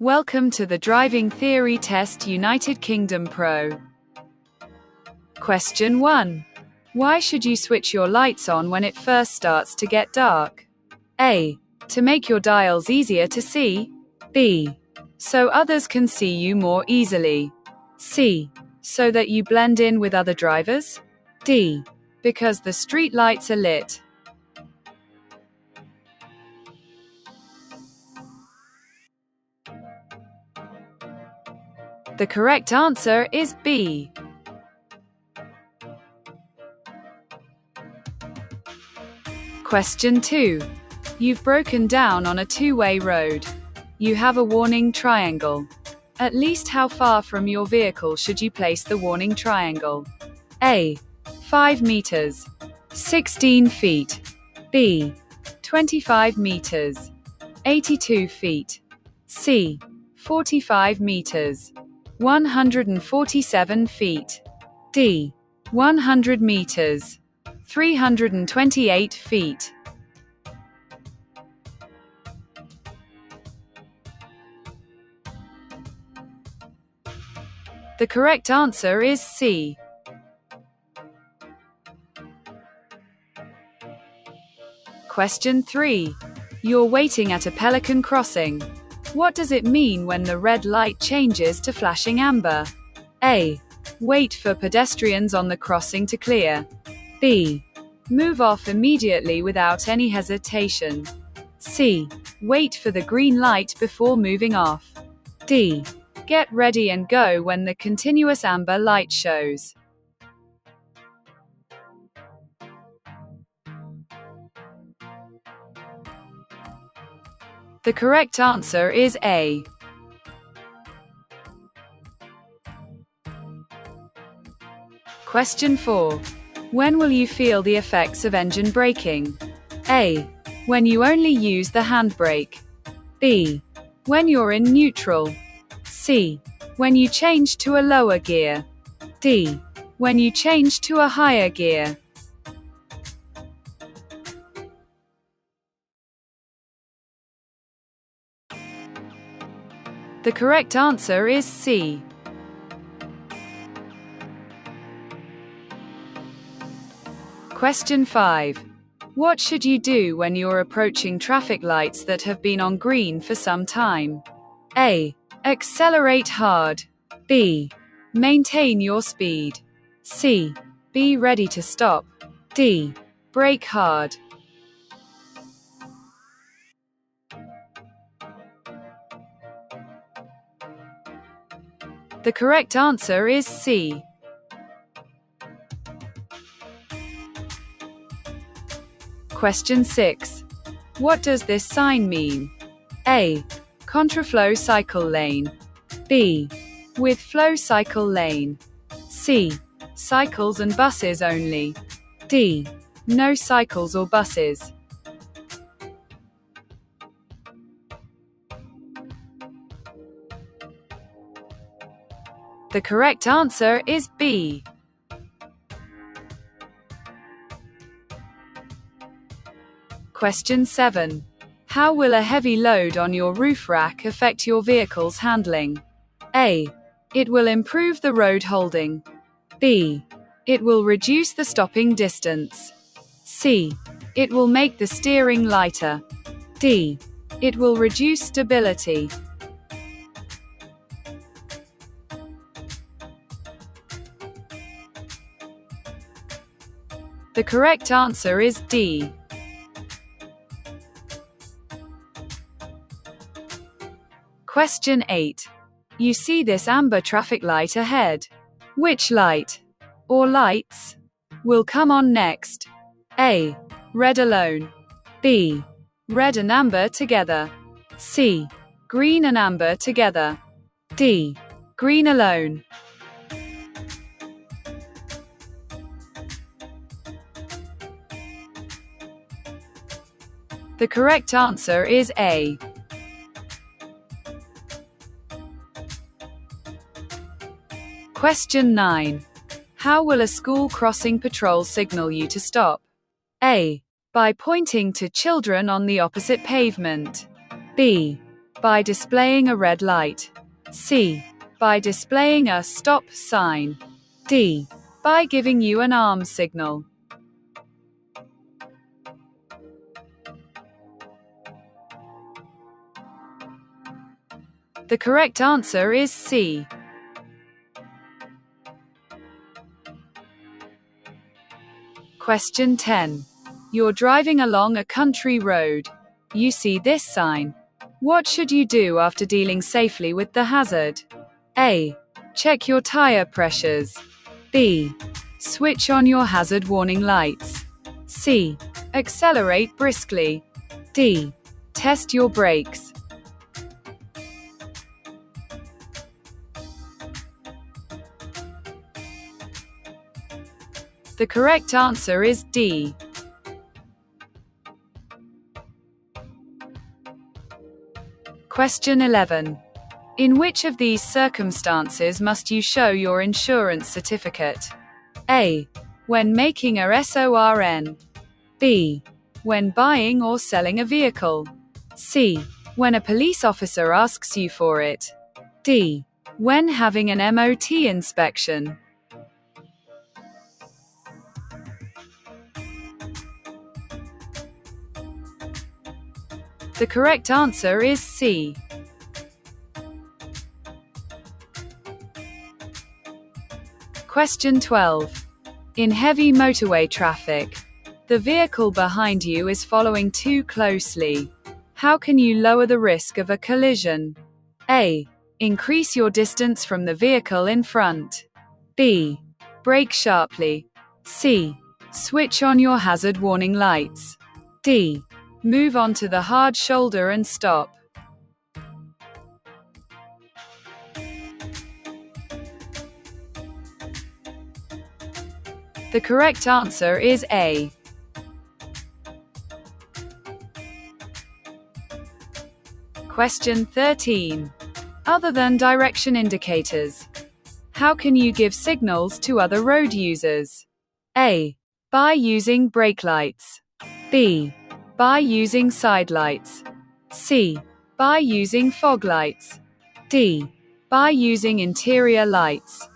Welcome to the Driving Theory Test United Kingdom Pro. Question 1. Why should you switch your lights on when it first starts to get dark? A. To make your dials easier to see. B. So others can see you more easily. C. So that you blend in with other drivers. D. Because the street lights are lit. The correct answer is B. Question 2. You've broken down on a two-way road. You have a warning triangle. At least how far from your vehicle should you place the warning triangle? A. 5 meters. 16 feet. B. 25 meters. 82 feet. C. 45 meters. 147 feet. D. 100 meters. 328 feet. The correct answer is C. Question 3. You're waiting at a pelican crossing. What does it mean when the red light changes to flashing amber? A. Wait for pedestrians on the crossing to clear. B. Move off immediately without any hesitation. C. Wait for the green light before moving off. D. Get ready and go when the continuous amber light shows. The correct answer is A. Question 4. When will you feel the effects of engine braking? A. When you only use the handbrake. B. When you're in neutral. C. When you change to a lower gear. D. When you change to a higher gear. The correct answer is C. Question 5. What should you do when you're approaching traffic lights that have been on green for some time? A. Accelerate hard. B. Maintain your speed. C. Be ready to stop. D. Brake hard. The correct answer is C. Question 6. What does this sign mean? A. Contraflow cycle lane. B. With flow cycle lane. C. Cycles and buses only. D. No cycles or buses. The correct answer is B. Question 7. How will a heavy load on your roof rack affect your vehicle's handling? A. It will improve the road holding. B. It will reduce the stopping distance. C. It will make the steering lighter. D. It will reduce stability. The correct answer is D. Question 8. You see this amber traffic light ahead. Which light, or lights, will come on next? A. Red alone. B. Red and amber together. C. Green and amber together. D. Green alone. The correct answer is A. Question 9. How will a school crossing patrol signal you to stop? A. By pointing to children on the opposite pavement. B. By displaying a red light. C. By displaying a stop sign. D. By giving you an arm signal. The correct answer is C. Question 10. You're driving along a country road. You see this sign. What should you do after dealing safely with the hazard? A. Check your tire pressures. B. Switch on your hazard warning lights. C. Accelerate briskly. D. Test your brakes. The correct answer is D. Question 11. In which of these circumstances must you show your insurance certificate? A. When making a SORN. B. When buying or selling a vehicle. C. When a police officer asks you for it. D. When having an MOT inspection. The correct answer is C. Question 12. In heavy motorway traffic, the vehicle behind you is following too closely. How can you lower the risk of a collision? A. Increase your distance from the vehicle in front. B. Brake sharply. C. Switch on your hazard warning lights. D. Move onto the hard shoulder and stop. The correct answer is A. Question 13. Other than direction indicators, how can you give signals to other road users? A. By using brake lights. B. By using side lights. C. By using fog lights. D. By using interior lights.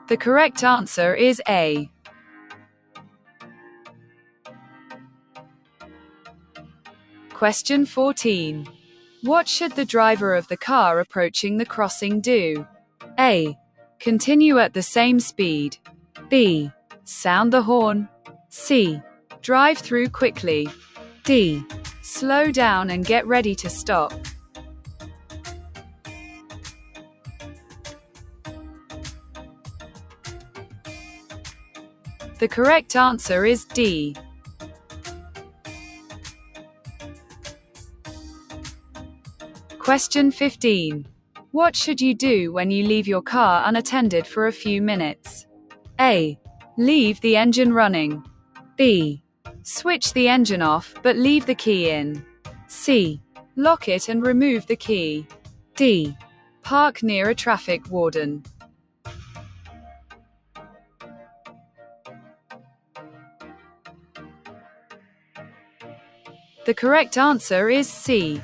The correct answer is A. Question 14. What should the driver of the car approaching the crossing do? A. Continue at the same speed. B. Sound the horn. C. Drive through quickly. D. Slow down and get ready to stop. The correct answer is D. Question 15. What should you do when you leave your car unattended for a few minutes? A. Leave the engine running. B. Switch the engine off but leave the key in. C. Lock it and remove the key. D. Park near a traffic warden. The correct answer is C.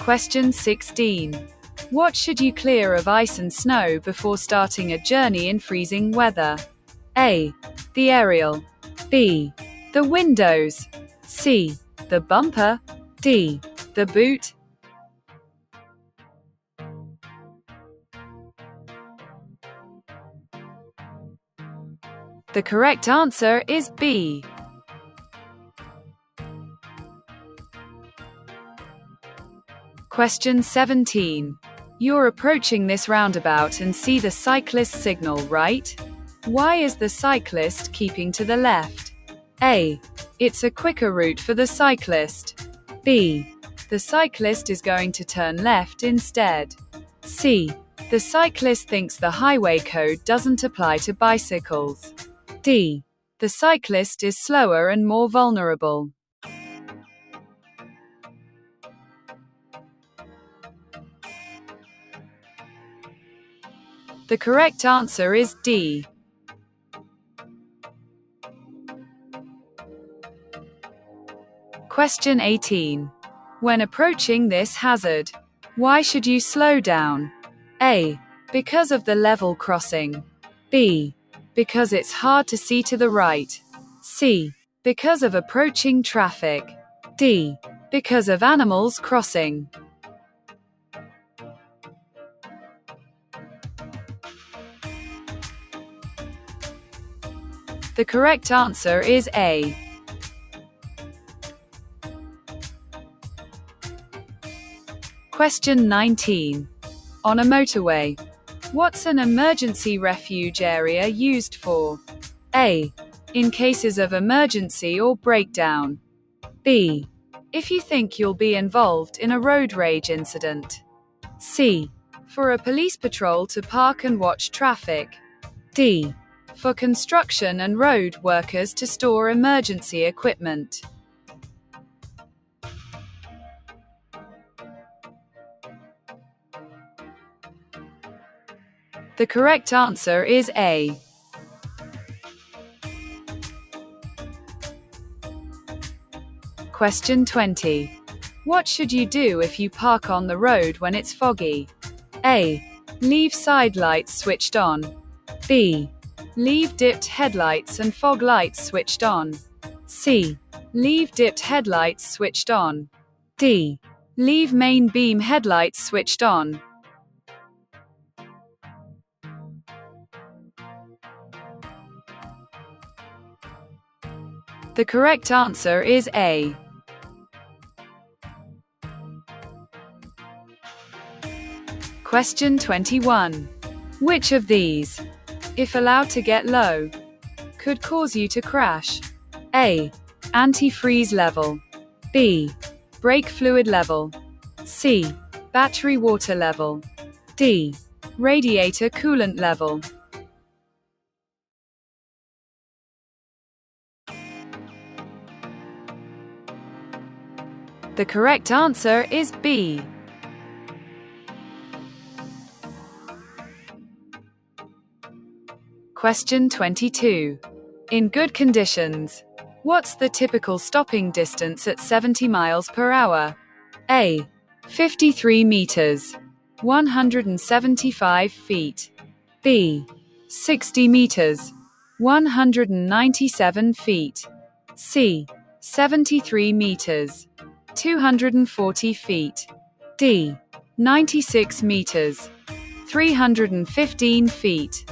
Question 16. What should you clear of ice and snow before starting a journey in freezing weather? A. The aerial. B. The windows. C. The bumper. D. The boot. The correct answer is B. Question 17. You're approaching this roundabout and see the cyclist signal, right? Why is the cyclist keeping to the left? A. It's a quicker route for the cyclist. B. The cyclist is going to turn left instead. C. The cyclist thinks the highway code doesn't apply to bicycles. D. The cyclist is slower and more vulnerable. The correct answer is D. Question 18. When approaching this hazard, why should you slow down? A. Because of the level crossing. B. Because it's hard to see to the right. C. Because of approaching traffic. D. Because of animals crossing. The correct answer is A. Question 19. On a motorway, what's an emergency refuge area used for? A. In cases of emergency or breakdown. B. If you think you'll be involved in a road rage incident. C. For a police patrol to park and watch traffic. D. For construction and road workers to store emergency equipment. The correct answer is A. Question 20. What should you do if you park on the road when it's foggy? A. Leave side lights switched on. B. Leave dipped headlights and fog lights switched on. C. Leave dipped headlights switched on. D. Leave main beam headlights switched on. The correct answer is A. Question 21. Which of these, if allowed to get low, could cause you to crash? A. Antifreeze level. B. Brake fluid level. C. Battery water level. D. Radiator coolant level. The correct answer is B. Question 22. In good conditions, what's the typical stopping distance at 70 miles per hour? A. 53 meters, 175 feet. B. 60 meters, 197 feet. C. 73 meters, 240 feet. D. 96 meters, 315 feet.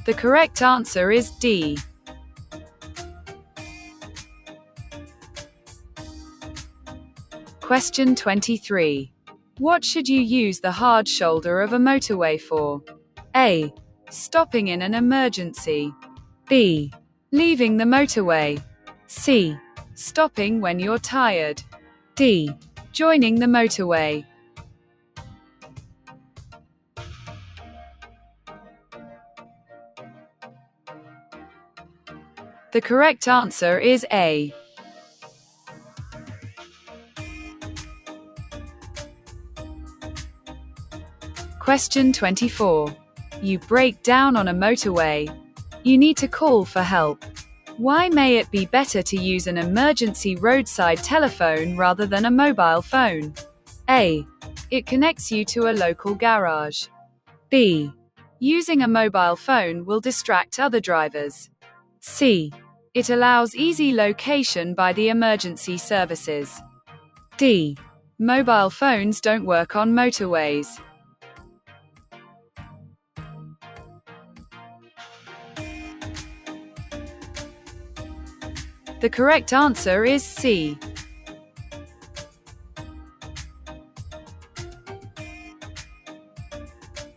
The correct answer is D. Question 23. What should you use the hard shoulder of a motorway for? A. Stopping in an emergency. B. Leaving the motorway. C. Stopping when you're tired. D. Joining the motorway. The correct answer is A. Question 24. You break down on a motorway. You need to call for help. Why may it be better to use an emergency roadside telephone rather than a mobile phone? A. It connects you to a local garage. B. Using a mobile phone will distract other drivers. C. It allows easy location by the emergency services. D. Mobile phones don't work on motorways. The correct answer is C.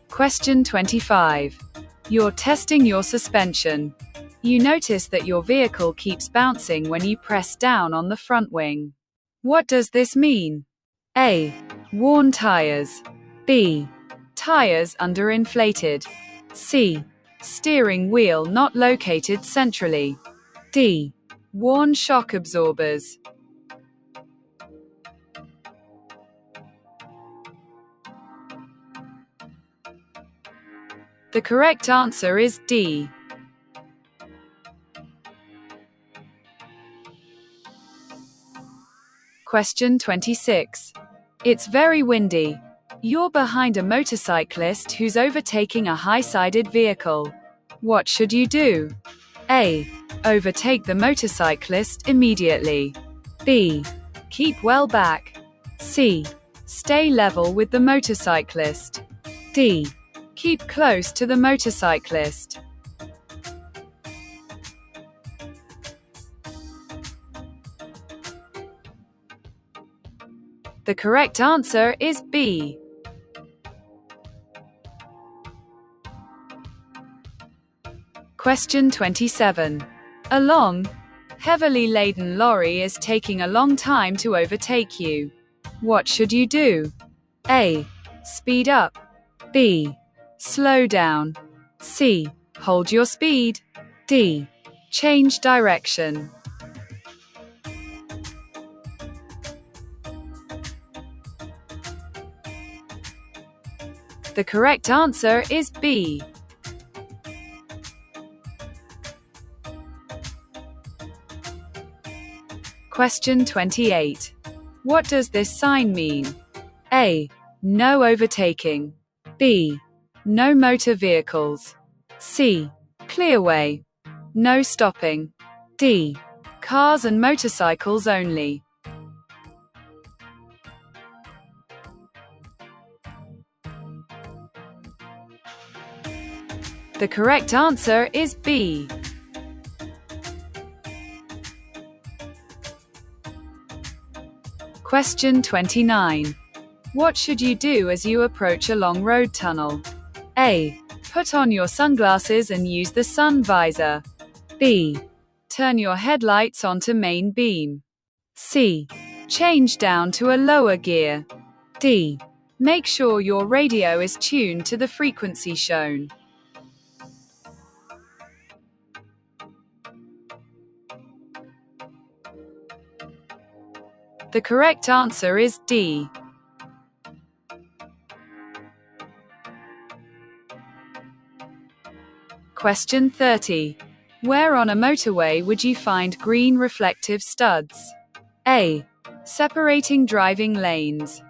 Question 25. You're testing your suspension. You notice that your vehicle keeps bouncing when you press down on the front wing. What does this mean? A. Worn tires. B. Tires underinflated. C. Steering wheel not located centrally. D. Worn shock absorbers. The correct answer is D. Question 26. It's very windy. You're behind a motorcyclist who's overtaking a high-sided vehicle. What should you do? A. Overtake the motorcyclist immediately. B. Keep well back. C. Stay level with the motorcyclist. D. Keep close to the motorcyclist. The correct answer is B. Question 27. A long, heavily laden lorry is taking a long time to overtake you. What should you do? A. Speed up. B. Slow down. C. Hold your speed. D. Change direction. The correct answer is B. Question 28. What does this sign mean? A. No overtaking. B. No motor vehicles. C. Clearway. No stopping. D. Cars and motorcycles only. The correct answer is B. Question 29. What should you do as you approach a long road tunnel? A. Put on your sunglasses and use the sun visor. B. Turn your headlights onto main beam. C. Change down to a lower gear. D. Make sure your radio is tuned to the frequency shown. The correct answer is D. Question 30. Where on a motorway would you find green reflective studs? A. Separating driving lanes.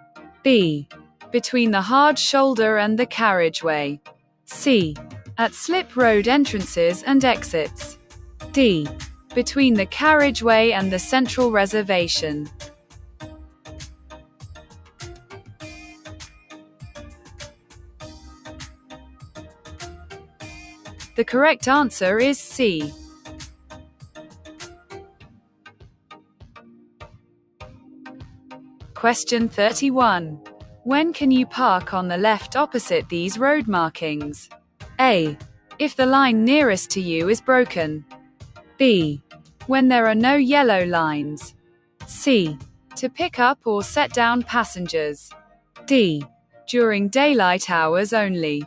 B. Between the hard shoulder and the carriageway. C. At slip road entrances and exits. D. Between the carriageway and the central reservation. The correct answer is C. Question 31. When can you park on the left opposite these road markings? A. If the line nearest to you is broken. B. When there are no yellow lines. C. To pick up or set down passengers. D. During daylight hours only.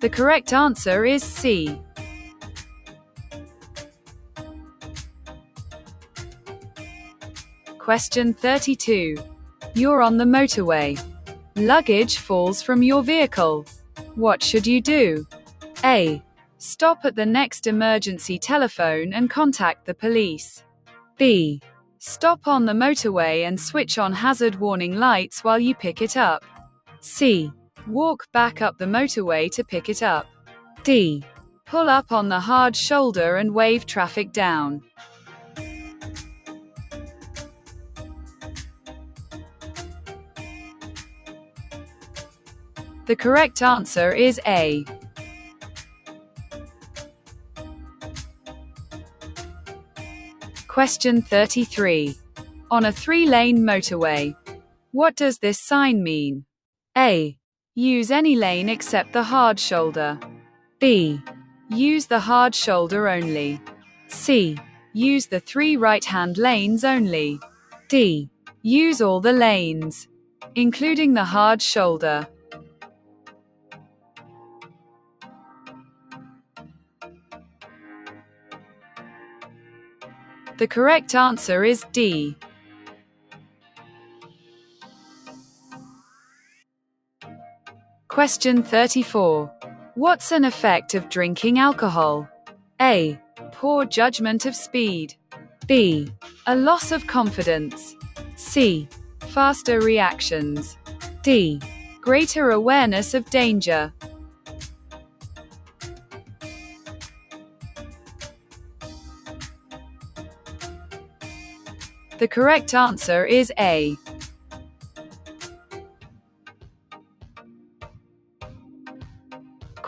The correct answer is C. Question 32. You're on the motorway. Luggage falls from your vehicle. What should you do? A. Stop at the next emergency telephone and contact the police. B. Stop on the motorway and switch on hazard warning lights while you pick it up. C. Walk back up the motorway to pick it up. D. Pull up on the hard shoulder and wave traffic down. The correct answer is A. Question 33. On a 3-lane motorway. What does this sign mean? A. Use any lane except the hard shoulder. B. Use the hard shoulder only. C. Use the 3 right-hand lanes only. D. Use all the lanes, including the hard shoulder. The correct answer is D. Question 34. What's an effect of drinking alcohol? A. Poor judgment of speed. B. A loss of confidence. C. Faster reactions. D. Greater awareness of danger. The correct answer is A.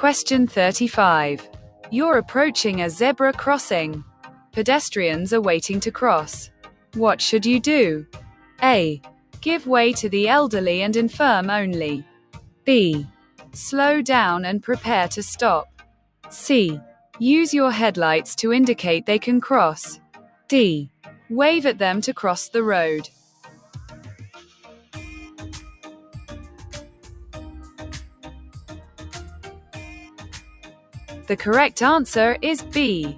Question 35. You're approaching a zebra crossing. Pedestrians are waiting to cross. What should you do? A. Give way to the elderly and infirm only. B. Slow down and prepare to stop. C. Use your headlights to indicate they can cross. D. Wave at them to cross the road. The correct answer is B.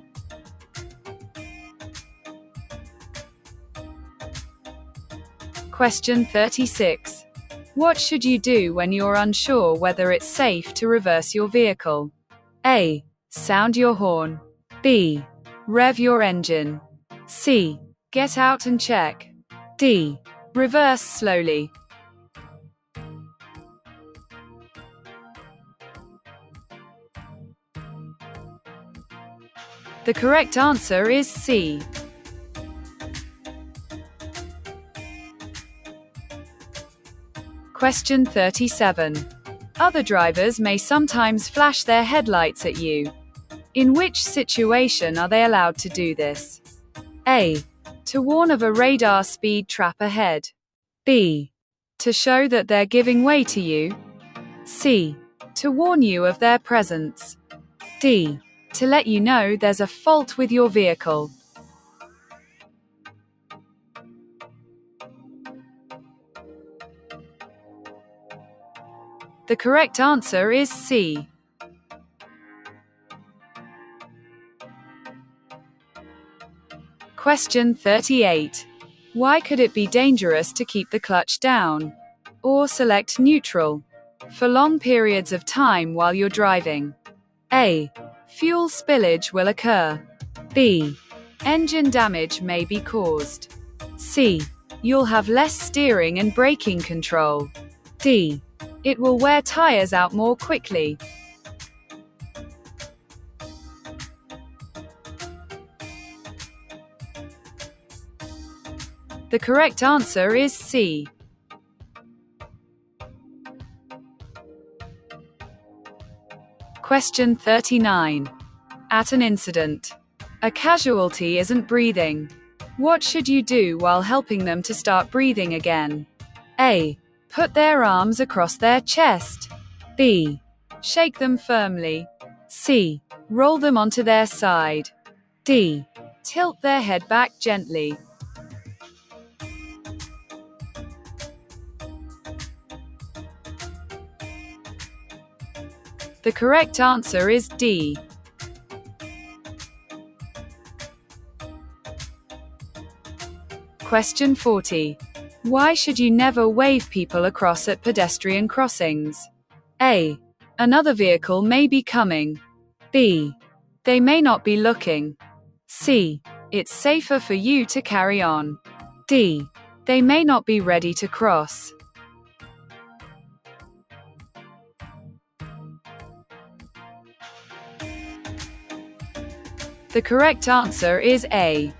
Question 36. What should you do when you're unsure whether it's safe to reverse your vehicle? A. Sound your horn. B. Rev your engine. C. Get out and check. D. Reverse slowly. The correct answer is C. Question 37. Other drivers may sometimes flash their headlights at you. In which situation are they allowed to do this? A. To warn of a radar speed trap ahead. B. To show that they're giving way to you. C. To warn you of their presence. D. To let you know there's a fault with your vehicle. The correct answer is C. Question 38. Why could it be dangerous to keep the clutch down? Or select neutral for long periods of time while you're driving? A. Fuel spillage will occur. B. Engine damage may be caused. C. You'll have less steering and braking control. D. It will wear tires out more quickly. The correct answer is C. Question 39. At an incident, a casualty isn't breathing. What should you do while helping them to start breathing again? A. Put their arms across their chest. B. Shake them firmly. C. Roll them onto their side. D. Tilt their head back gently. The correct answer is D. Question 40. Why should you never wave people across at pedestrian crossings? A. Another vehicle may be coming. B. They may not be looking. C. It's safer for you to carry on. D. They may not be ready to cross. The correct answer is A.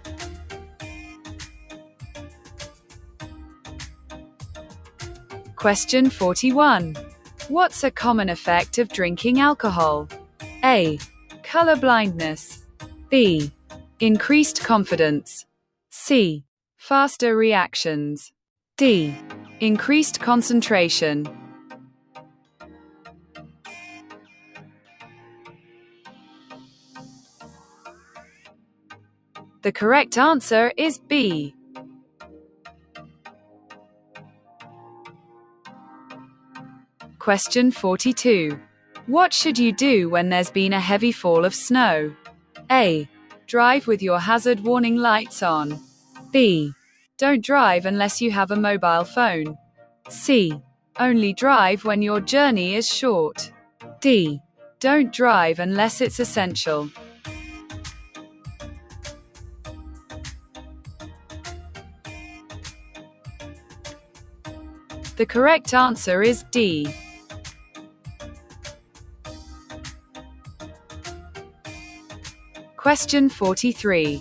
Question 41. What's a common effect of drinking alcohol? A. Color blindness. B. Increased confidence. C. Faster reactions. D. Increased concentration. The correct answer is B. Question 42. What should you do when there's been a heavy fall of snow? A. Drive with your hazard warning lights on. B. Don't drive unless you have a mobile phone. C. Only drive when your journey is short. D. Don't drive unless it's essential. The correct answer is D. Question 43.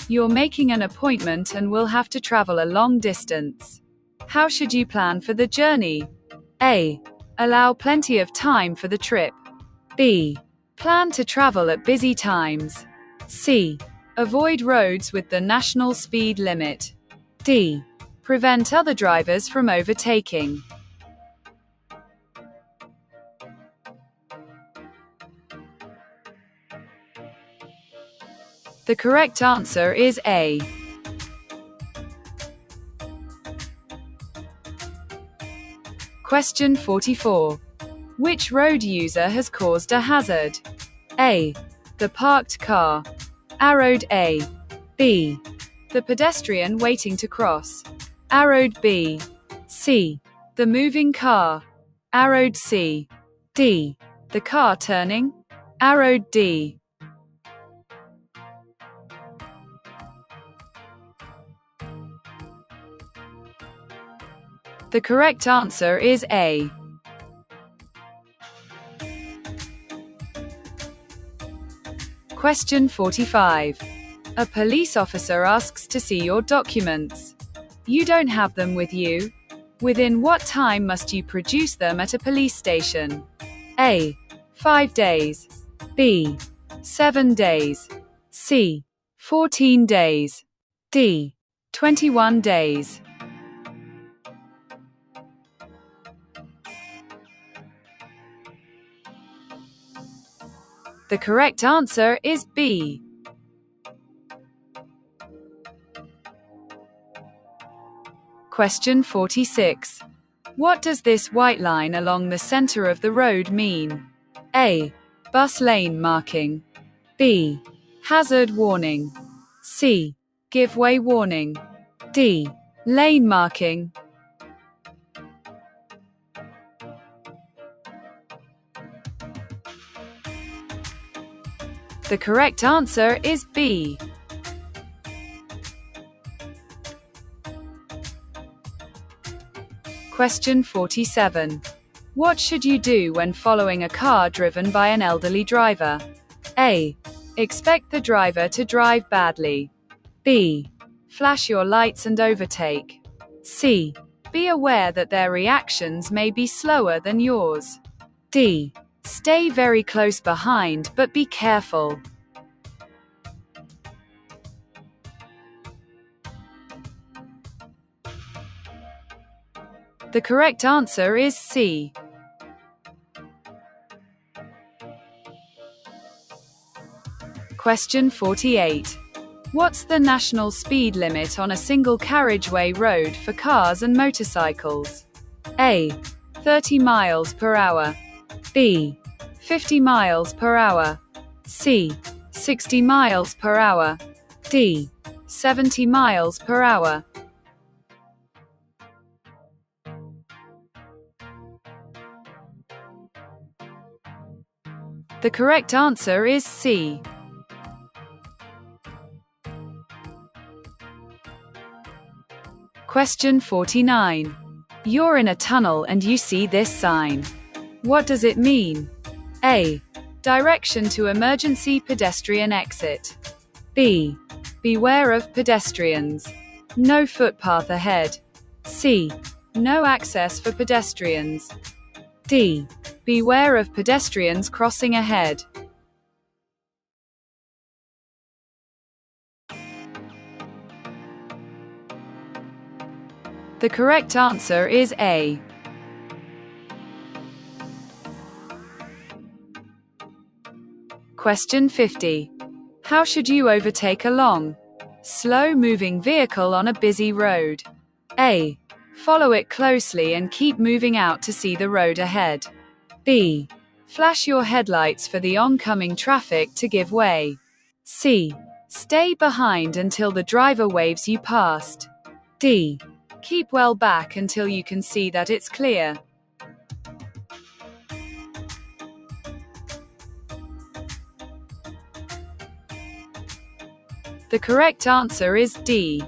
You're making an appointment and will have to travel a long distance. How should you plan for the journey? A. Allow plenty of time for the trip. B. Plan to travel at busy times. C. Avoid roads with the national speed limit. D. Prevent other drivers from overtaking. The correct answer is A. Question 44. Which road user has caused a hazard? A. The parked car. Arrowed A. B. The pedestrian waiting to cross. Arrowed B. C. The moving car. Arrowed C. D. The car turning. Arrowed D. The correct answer is A. Question 45. A police officer asks to see your documents. You don't have them with you. Within what time must you produce them at a police station? A. 5 days. B. 7 days. C. 14 days. D. 21 days. The correct answer is B. Question 46. What does this white line along the center of the road mean? A. Bus lane marking. B. Hazard warning. C. Give way warning. D. Lane marking. The correct answer is B. Question 47. What should you do when following a car driven by an elderly driver? A. Expect the driver to drive badly. B. Flash your lights and overtake. C. Be aware that their reactions may be slower than yours. D. Stay very close behind, but be careful. The correct answer is C. Question 48. What's the national speed limit on a single carriageway road for cars and motorcycles? A. 30 miles per hour. B. 50 miles per hour. C. 60 miles per hour. D. 70 miles per hour. The correct answer is C. Question 49. You're in a tunnel and you see this sign. What does it mean? A. Direction to emergency pedestrian exit. B. Beware of pedestrians. No footpath ahead. C. No access for pedestrians. D. Beware of pedestrians crossing ahead. The correct answer is A. Question 50. How should you overtake a long, slow-moving vehicle on a busy road? A. Follow it closely and keep moving out to see the road ahead. B. Flash your headlights for the oncoming traffic to give way. C. Stay behind until the driver waves you past. D. Keep well back until you can see that it's clear. The correct answer is D.